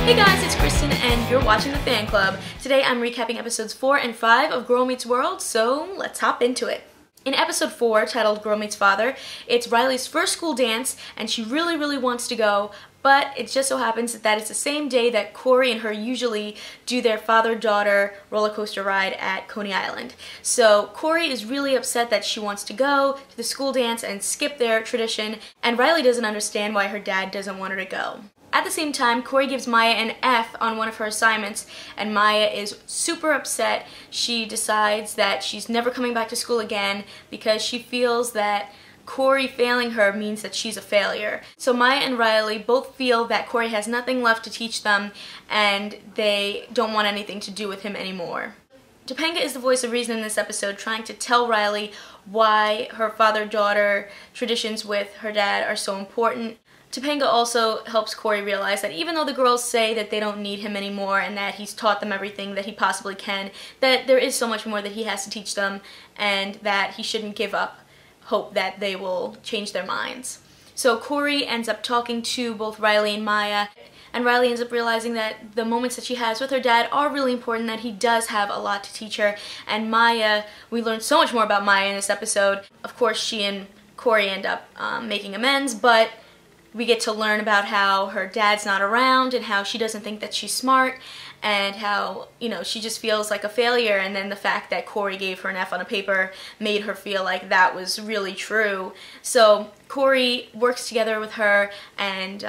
Hey guys, it's Kristen and you're watching the Fan Club. Today I'm recapping episodes 4 and 5 of Girl Meets World, so let's hop into it. In episode 4, titled Girl Meets Father, it's Riley's first school dance and she really wants to go, but it just so happens that it's the same day that Corey and her usually do their father-daughter roller coaster ride at Coney Island. So Corey is really upset that she wants to go to the school dance and skip their tradition, and Riley doesn't understand why her dad doesn't want her to go. At the same time, Corey gives Maya an F on one of her assignments, and Maya is super upset. She decides that she's never coming back to school again because she feels that Corey failing her means that she's a failure. So Maya and Riley both feel that Corey has nothing left to teach them and they don't want anything to do with him anymore. Topanga is the voice of reason in this episode, trying to tell Riley why her father-daughter traditions with her dad are so important. Topanga also helps Corey realize that even though the girls say that they don't need him anymore and that he's taught them everything that he possibly can, that there is so much more that he has to teach them and that he shouldn't give up hope that they will change their minds. So Corey ends up talking to both Riley and Maya, and Riley ends up realizing that the moments that she has with her dad are really important, that he does have a lot to teach her. And Maya, we learn so much more about Maya in this episode. Of course, she and Corey end up making amends, but we get to learn about how her dad's not around and how she doesn't think that she's smart and how, you know, she just feels like a failure, and then the fact that Corey gave her an F on a paper made her feel like that was really true. So Corey works together with her and,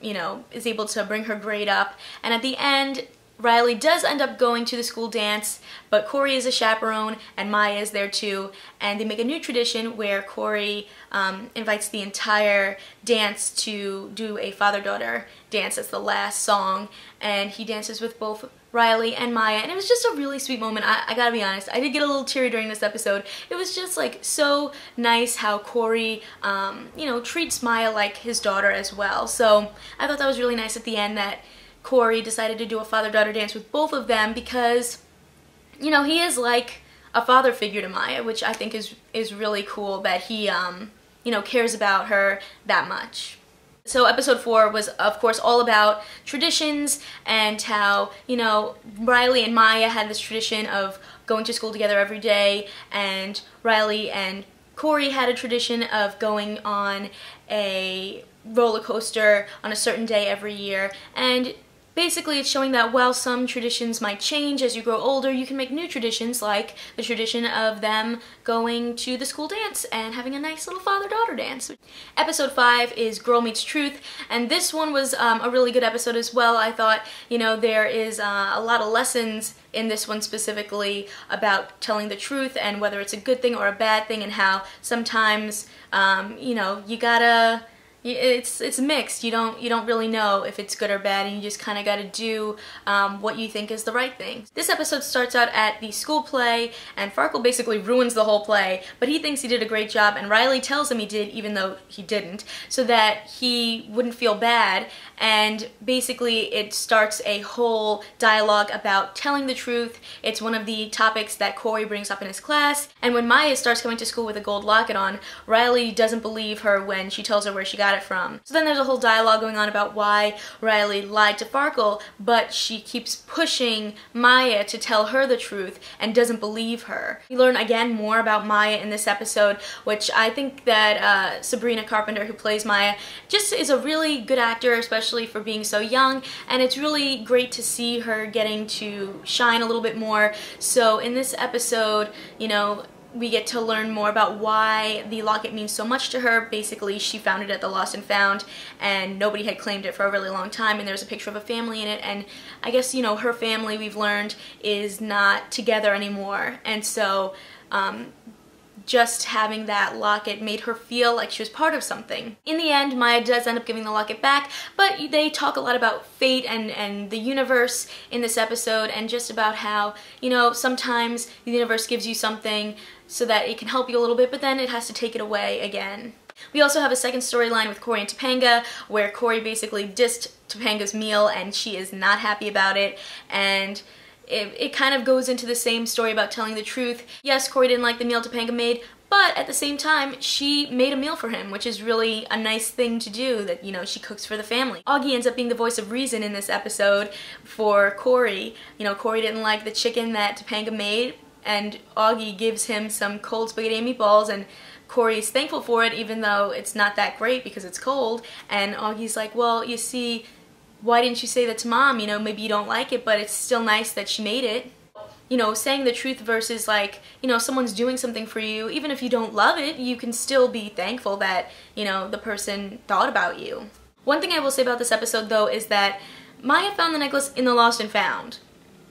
you know, is able to bring her grade up, and at the end, Riley does end up going to the school dance, but Corey is a chaperone and Maya is there too, and they make a new tradition where Corey invites the entire dance to do a father-daughter dance as the last song, and he dances with both Riley and Maya, and it was just a really sweet moment. I gotta be honest, I did get a little teary during this episode. It was just like so nice how Corey, you know, treats Maya like his daughter as well. So I thought that was really nice at the end that Corey decided to do a father-daughter dance with both of them because, you know, he is like a father figure to Maya, which I think is really cool that he, you know, cares about her that much. So episode 4 was, of course, all about traditions and how, you know, Riley and Maya had this tradition of going to school together every day, and Riley and Corey had a tradition of going on a roller coaster on a certain day every year, and basically it's showing that while some traditions might change as you grow older, you can make new traditions, like the tradition of them going to the school dance and having a nice little father-daughter dance. Episode 5 is Girl Meets Truth, and this one was a really good episode as well. I thought, you know, there is a lot of lessons in this one specifically about telling the truth and whether it's a good thing or a bad thing, and how sometimes, you know, you gotta, it's mixed. You don't really know if it's good or bad, and you just kind of got to do what you think is the right thing. This episode starts out at the school play, and Farkle basically ruins the whole play, but he thinks he did a great job, and Riley tells him he did even though he didn't, so that he wouldn't feel bad. And basically it starts a whole dialogue about telling the truth. It's one of the topics that Corey brings up in his class, and when Maya starts coming to school with a gold locket on, Riley doesn't believe her when she tells her where she got it from. So then there's a whole dialogue going on about why Riley lied to Farkle, but she keeps pushing Maya to tell her the truth and doesn't believe her. We learn again more about Maya in this episode, which I think that Sabrina Carpenter, who plays Maya, just is a really good actor, especially for being so young, and it's really great to see her getting to shine a little bit more. So in this episode, you know, we get to learn more about why the locket means so much to her. Basically, she found it at the Lost and Found, and nobody had claimed it for a really long time, and there's a picture of a family in it, and I guess, you know, her family, we've learned, is not together anymore, and so just having that locket made her feel like she was part of something. In the end, Maya does end up giving the locket back, but they talk a lot about fate and the universe in this episode, and just about how, you know, sometimes the universe gives you something so that it can help you a little bit, but then it has to take it away again. We also have a second storyline with Cory and Topanga, where Cory basically dissed Topanga's meal and she is not happy about it, and it kind of goes into the same story about telling the truth. Yes, Cory didn't like the meal Topanga made, But at the same time, she made a meal for him, which is really a nice thing to do, that, you know, she cooks for the family. Auggie ends up being the voice of reason in this episode for Cory. You know, Cory didn't like the chicken that Topanga made, and Auggie gives him some cold spaghetti and meatballs, and Cory's thankful for it, even though it's not that great because it's cold. And Augie's like, well, you see, why didn't you say that to Mom? You know, maybe you don't like it, but it's still nice that she made it. You know, saying the truth versus, like, you know, someone's doing something for you, even if you don't love it, you can still be thankful that, you know, the person thought about you. One thing I will say about this episode, though, is that Maya found the necklace in the Lost and Found.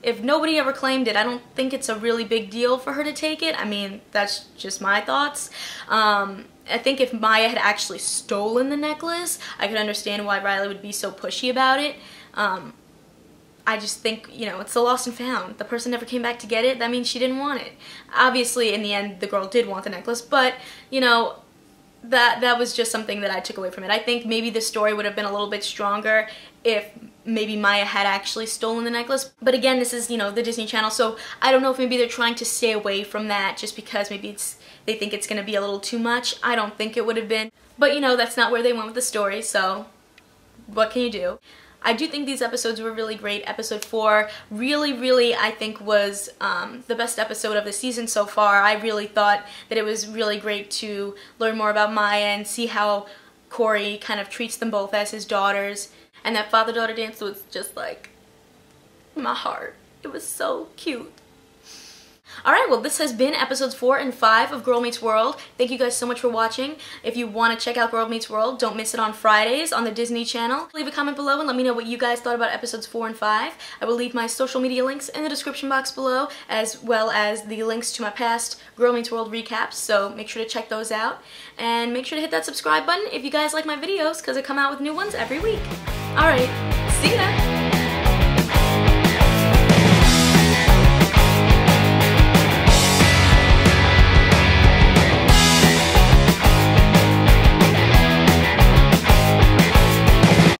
If nobody ever claimed it, I don't think it's a really big deal for her to take it. I mean, that's just my thoughts. I think if Maya had actually stolen the necklace, I could understand why Riley would be so pushy about it. I just think, you know, it's the Lost and Found. The person never came back to get it. That means she didn't want it. Obviously, in the end, the girl did want the necklace, but, you know, that was just something that I took away from it. I think maybe the story would have been a little bit stronger if maybe Maya had actually stolen the necklace. But again, this is, you know, the Disney Channel, so I don't know if maybe they're trying to stay away from that just because maybe they think it's going to be a little too much. I don't think it would have been. But, you know, that's not where they went with the story, so what can you do? I do think these episodes were really great. Episode 4 really, I think, was the best episode of the season so far. I really thought that it was really great to learn more about Maya and see how Cory kind of treats them both as his daughters. And that father-daughter dance was just like my heart. It was so cute. Alright, well, this has been episodes 4 and 5 of Girl Meets World. Thank you guys so much for watching. If you want to check out Girl Meets World, don't miss it on Fridays on the Disney Channel. Leave a comment below and let me know what you guys thought about episodes 4 and 5. I will leave my social media links in the description box below, as well as the links to my past Girl Meets World recaps, so make sure to check those out. And make sure to hit that subscribe button if you guys like my videos, because I come out with new ones every week. Alright, see ya!